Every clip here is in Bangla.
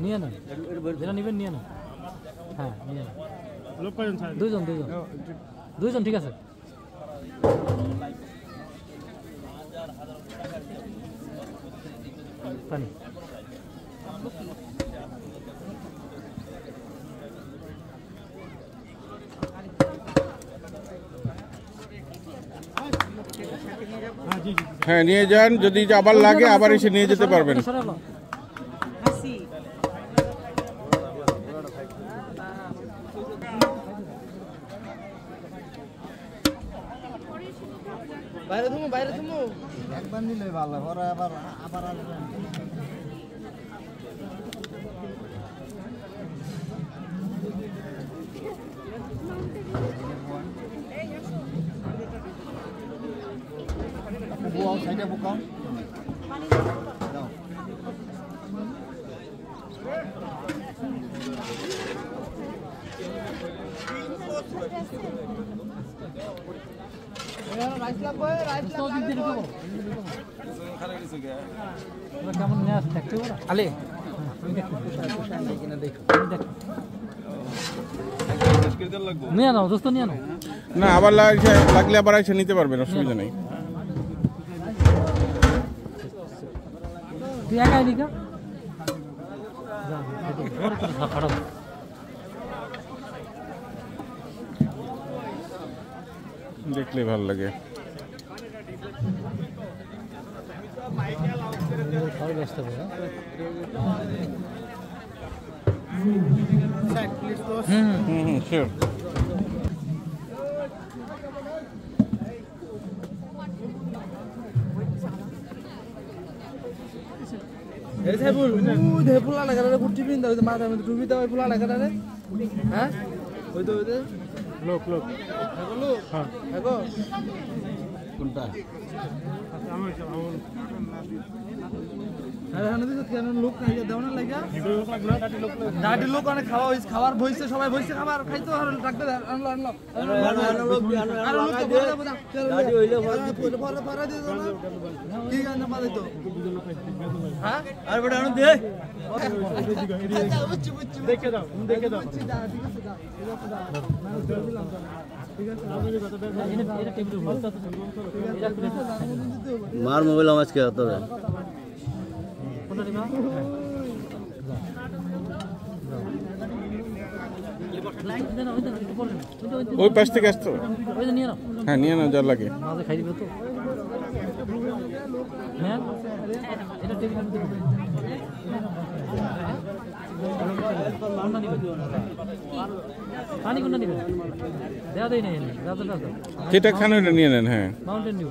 নিয়ে না যেটা নেবেন নিয়ে না। হ্যাঁ নিয়ে না। দুইজন ঠিক আছে। পানি হ্যাঁ নিয়ে যান, যদি আবার লাগে আবার এসে নিয়ে যেতে পারবেন। বাইরে তুমি একবার নিলে ভালো, ওরা আবার আসবে। বুয়াও সাইডে বুকাও দাও। কেমন আলে নিয়ে নাও দোস্ত, নিয়ে নাও। না আবার লাগলে আবার এসে নিতে পারবেন, অসুবিধা নেই। তুই একাই নিকা দেখলে ভালো লাগে। শিওর। ফুলা লাগা রে কুটি পিন দাও, মাথার মধ্যে টুপি দাও, ফুলা লাগা রে। হ্যাঁ ওই তো লোক হ্যাঁ দেখো কোনটা লোক নাই দাও না লাগা দাঁড়ি লোক অনেক খাওয়া হয়েছে, খাবার বইছে, সবাই বইছে, খাবার খাইতো আর ডাকতে আনলো কি গান পারে তো। হ্যাঁ আর বড় আনো দে দেখে দাও মার মোবাইল আজকে তোরা ওই পাশ থেকে আসতো। হ্যাঁ নিয়ে নাও, যা লাগে। খাই দিবে তো পানি কোনটা নিবেন? দেওয়া দেয় নাই যেটা খান ওটা নিয়ে নেন। হ্যাঁ মাউন্টেন ডিউ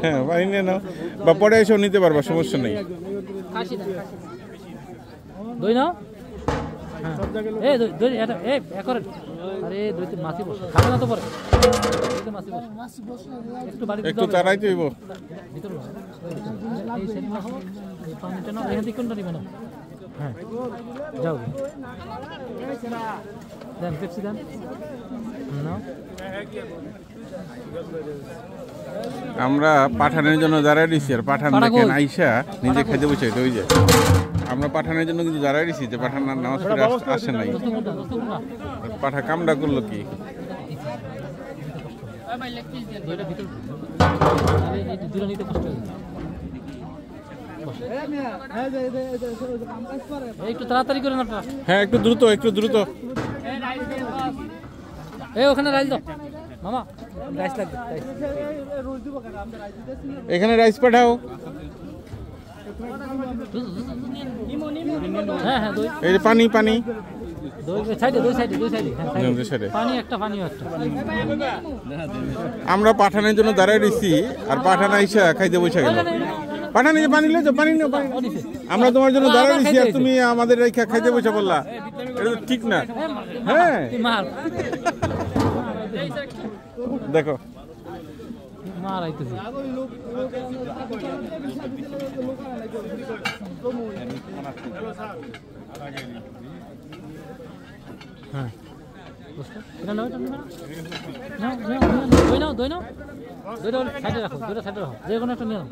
হ্যাঁ পানি নিয়ে নাও, বা পরে এসেও নিতে পারবা, সমস্যা নেই। দই নাও। মাছি বসে খাবে না তো পরে একটু তাড়াই তো কোনটা দিবে না। হ্যাঁ যাও দেন পেপসি দেন। আমরা পাঠানের জন্য দাঁড়ায় দিচ্ছি, আর পাঠান দেখেন আইসা নিজে খেতে বসে। ওই যে আমরা পাঠানের জন্য কিন্তু দাঁড়ায় দিচ্ছি, যে পাঠান নামাজ পড়ে আসে নাই। পাঠা কামটা করলো কি? একটু তাড়াতাড়ি করে না। হ্যাঁ একটু দ্রুত। ওখানে রাইস দাও মামা, রাইস লাগবে। এখানে রাইস পাঠাও। হ্যাঁ এই যে পানি আমরা পাঠানের জন্য দাঁড়ায় দিচ্ছি, আর পাঠান আইসা খাইতে বসে গেল। পাঠান এই যে পানি লো, পানি নাও। আমরা তোমার জন্য দাঁড়ায় দিচ্ছি, আর তুমি আমাদের খাইতে বসে বললা, এটা তো ঠিক না। হ্যাঁ দেখো এটা নাও, এটা নাও। নাও, দই নাও, দই নাও। দইটা সাইডে রাখো, দইটা সাইডে রাখো। যে কোনো একটা নিয়ে নাও।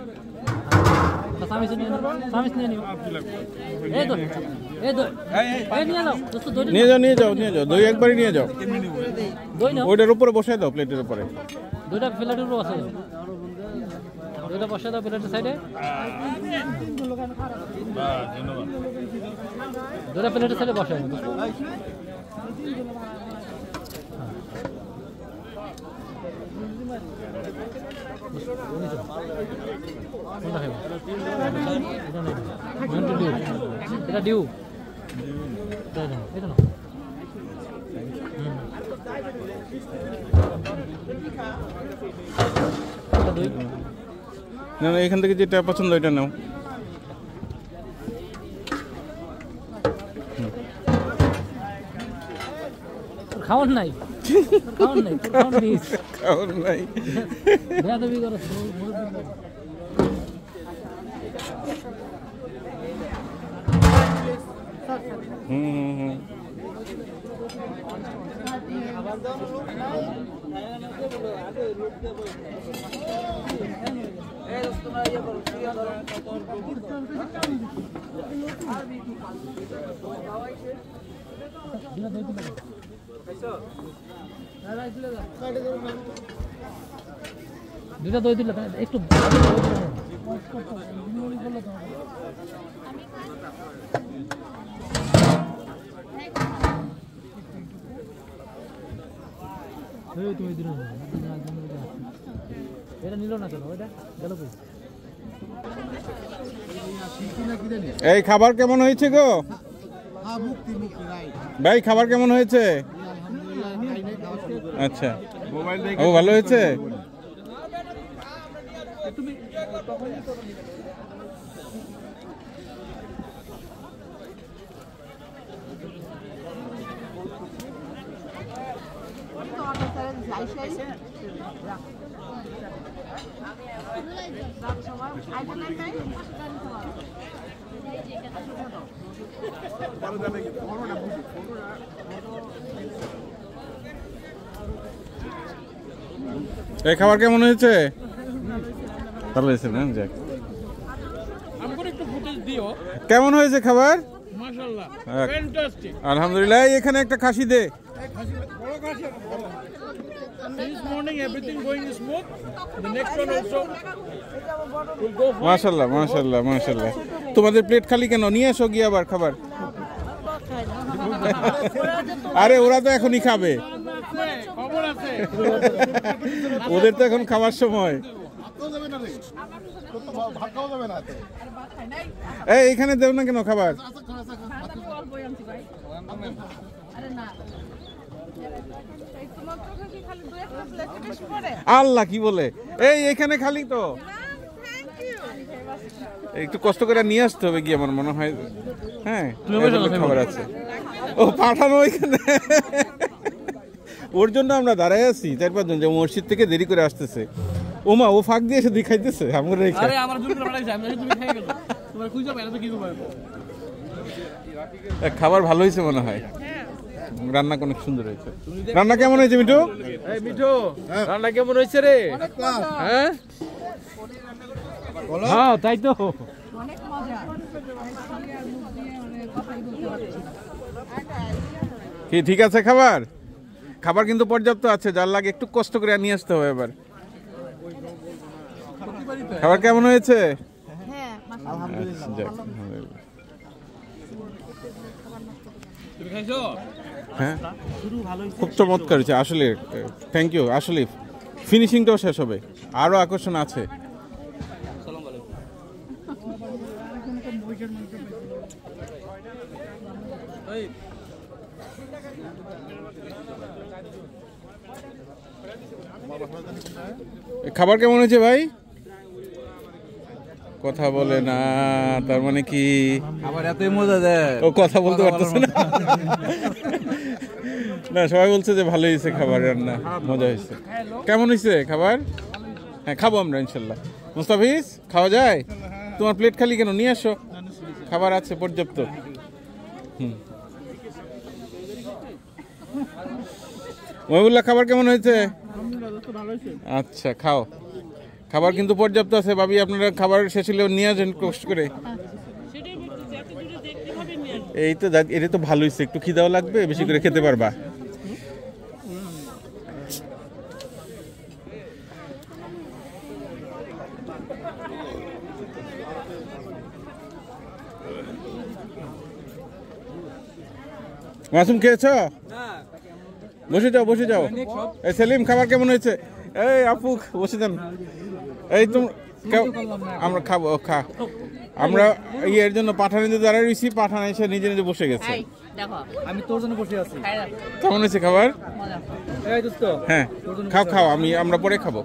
সামিস নিয়ে নাও, সামিস নিয়ে নিও। এই দই, এই দই। এই নিয়ে নাও, দোস্ত দই নিয়ে যাও দই একবারই নিয়ে যাও। দই নাও। ওইটার উপরে বসায় দাও, প্লেটের উপরে। দইটা প্লেটের উপর বসাই দাও। দইটা বসাই দাও প্লেটের সাইডে। দইটা প্লেটের সাইডে বসাই দাও। কোনটা খাইবা? এটা ডিউ। এটা নাও। না এখান থেকে যেটা পছন্দ ওইটা নাও। খাওয়ার নাই, খাওয়ার নাই, খাওয়ার নাই। বেয়াদবি করো। দুটা দই দিলে একটু তুমি দিল না, এটা নিল না কেন? ওইটা গেল কই? এই খাবার কেমন হয়েছে গো ভাই? খাবার কেমন হয়েছে? আচ্ছা, ও ভালো হয়েছে। এই খাবার কেমন হয়েছে? ভালো হয়েছে না? যাক, কেমন হয়েছে খাবার? মাশাআল্লাহ, ফ্যান্টাস্টিক, আলহামদুলিল্লাহ। এখানে একটা খাসি দে। This morning everything going smooth. The next one also will go fine. মাশাআল্লাহ মাশাআল্লাহ মাশাআল্লাহ। তোমাদের প্লেট খালি কেন? নিয়ে এসো গিয়ে আবার খাবার। আরে ওরা তো এখনই খাবে, খবর আছে। ওদের তো এখন খাবার সময়। এই এখানে দেও না কেন খাবার? আল্লাহ কি বলে? এই এখানে খালি তো, একটু কষ্ট করে নিয়ে আসতে হবে গিয়ে আমার মনে হয়। হ্যাঁ খাবার আছে। ও পাঠানো এখানে, ওর জন্য আমরা দাঁড়ায় আছি 4-5 জন, যে মসজিদ থেকে দেরি করে আসতেছে। ওমা ও ফাঁক দিয়ে এসে দেখাইতেছে আমার রেখে। আরে আমার জন্য পাঠাইছে, আমি তুমি খাই গেল। তোমার কই যাবে? এটা কি করবে? খাবার ভালো হয়েছে মনে হয়, রান্না অনেক সুন্দর হয়েছে। রান্না কেমন হয়েছে মিঠু? এই মিঠু, রান্না কেমন হয়েছে রে? হ্যাঁ হ্যাঁ তাই তো। অনেক মজা। কি ঠিক আছে খাবার? খাবার কিন্তু পর্যাপ্ত আছে, যার লাগে একটু কষ্ট করে নিয়ে আসতে হবে এবার। খাবার কেমন হয়েছে? হ্যাঁ আচ্ছা, যাক, আলহামদুলিল্লাহ। তুমি খাইছো? হ্যাঁ খুব চমৎকার হয়েছে আসলে, থ্যাংক ইউ। আসলে ফিনিশিংটাও শেষ হবে, আরও আকর্ষণ আছে। খাবার কেমন হয়েছে ভাই? কথা বলে না, তার মানে কি আবার এতই মজা দেয়? ও কথা বলতে পারতেছে না। না সবাই বলছে যে ভালো হয়েছে খাবার, রান্না মজা হয়েছে। কেমন হয়েছে খাবার? হ্যাঁ খাবো আমরা ইনশাল্লাহ। মুস্তাফিজ খাওয়া যায়? তোমার প্লেট খালি কেন? নিয়ে আসো, খাবার আছে পর্যাপ্ত। মহিবুল্লাহ খাবার কেমন হয়েছে? আচ্ছা খাও, খাবার কিন্তু পর্যাপ্ত আছে। ভাবি আপনারা খাবার শেষ হলে নিয়ে আসেন কষ্ট করে। এই তো এটা তো ভালো হয়েছে, একটু খিদাও লাগবে, বেশি করে খেতে পারবা। মাসুম খেয়েছ? বসে যাও বসে যাও। এই সেলিম খাবার কেমন হয়েছে? এই আপু বসে যান। এই তুমি আমরা খাবো, খা। আমরা এর জন্য পাঠানে দাঁড়ায় রয়েছি, পাঠান এসে নিজে নিজে বসে গেছে। আমি তোর জন্য বসে আছি। কেমন হয়েছে খাবার? এই দোস্ত, হ্যাঁ খাও খাও, আমরা পরে খাবো।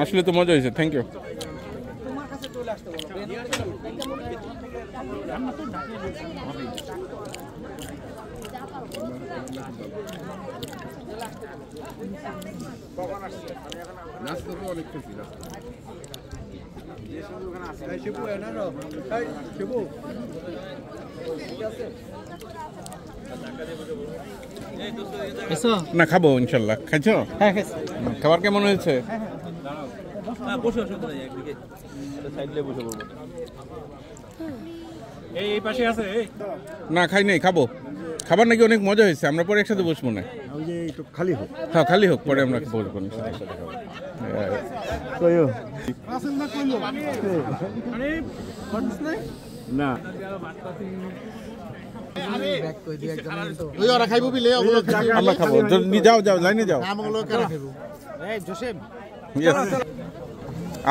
আসলে তো মজা হয়েছে, থ্যাংক ইউ। না খাবো ইনশাল্লাহ। খাইছো? হ্যাঁ খাবার কেমন হয়েছে? না খাই নাই, খাবো। খাবার নাকি অনেক মজা হয়েছে, আমরা পরে একসাথে বসবো না। খালি হোক। হ্যাঁ খালি হোক, পরে আমরা বসবো না আমরা খাবো। যাও যাও, লাইনে যাও।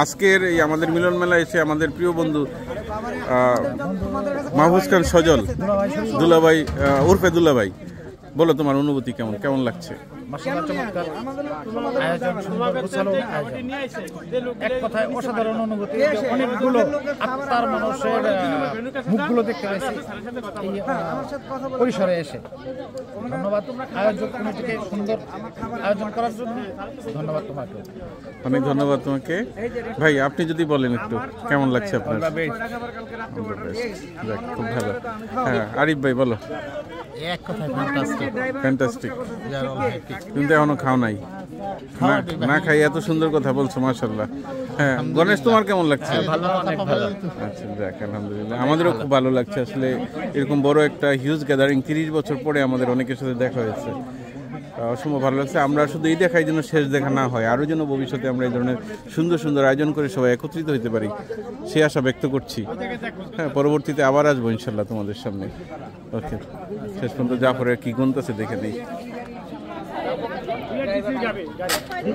আজকের এই আমাদের মিলন মেলা এসে আমাদের প্রিয় বন্ধু মাহফুজ খান সজল, দুলাভাই উর্ফে দুলাভাই, বলো তোমার অনুভূতি কেমন, কেমন লাগছে? এক কথায় অসাধারণ অনুভূতি। অনেকগুলো আত্মার মানুষের মুখগুলো দেখতে পাইছি এই পরিসরে এসে। ধন্যবাদ আয়োজক কমিটিকে সুন্দর আয়োজন করার জন্য। ধন্যবাদ তোমাকে, অনেক ধন্যবাদ তোমাকে। ভাই আপনি যদি বলেন একটু কেমন লাগছে আপনার? খুব ভালো। হ্যাঁ আরিফ ভাই বলো। এক কথায় ফ্যান্টাস্টিক। ফ্যান্টাস্টিক। কিন্তু এখনো খাও নাই? না খাই এত সুন্দর কথা বলছো, মাশাআল্লাহ। হ্যাঁ গণেশ তোমার কেমন লাগছে? আচ্ছা যাক আলহামদুলিল্লাহ, আমাদেরও খুব ভালো লাগছে। আসলে এরকম বড় একটা হিউজ গ্যাদারিং 30 বছর পরে আমাদের অনেকের সাথে দেখা হয়েছে, অসম্ভব ভালো লাগছে। আমরা শুধু এই দেখাই যেন শেষ দেখা না হয়, আরও যেন ভবিষ্যতে আমরা এই ধরনের সুন্দর সুন্দর আয়োজন করে সবাই একত্রিত হতে পারি, সে আশা ব্যক্ত করছি। হ্যাঁ পরবর্তীতে আবার আসবো ইনশাল্লাহ তোমাদের সামনে। ওকে, শেষ পর্যন্ত জাফরের কি গুনতেছে দেখে দিই।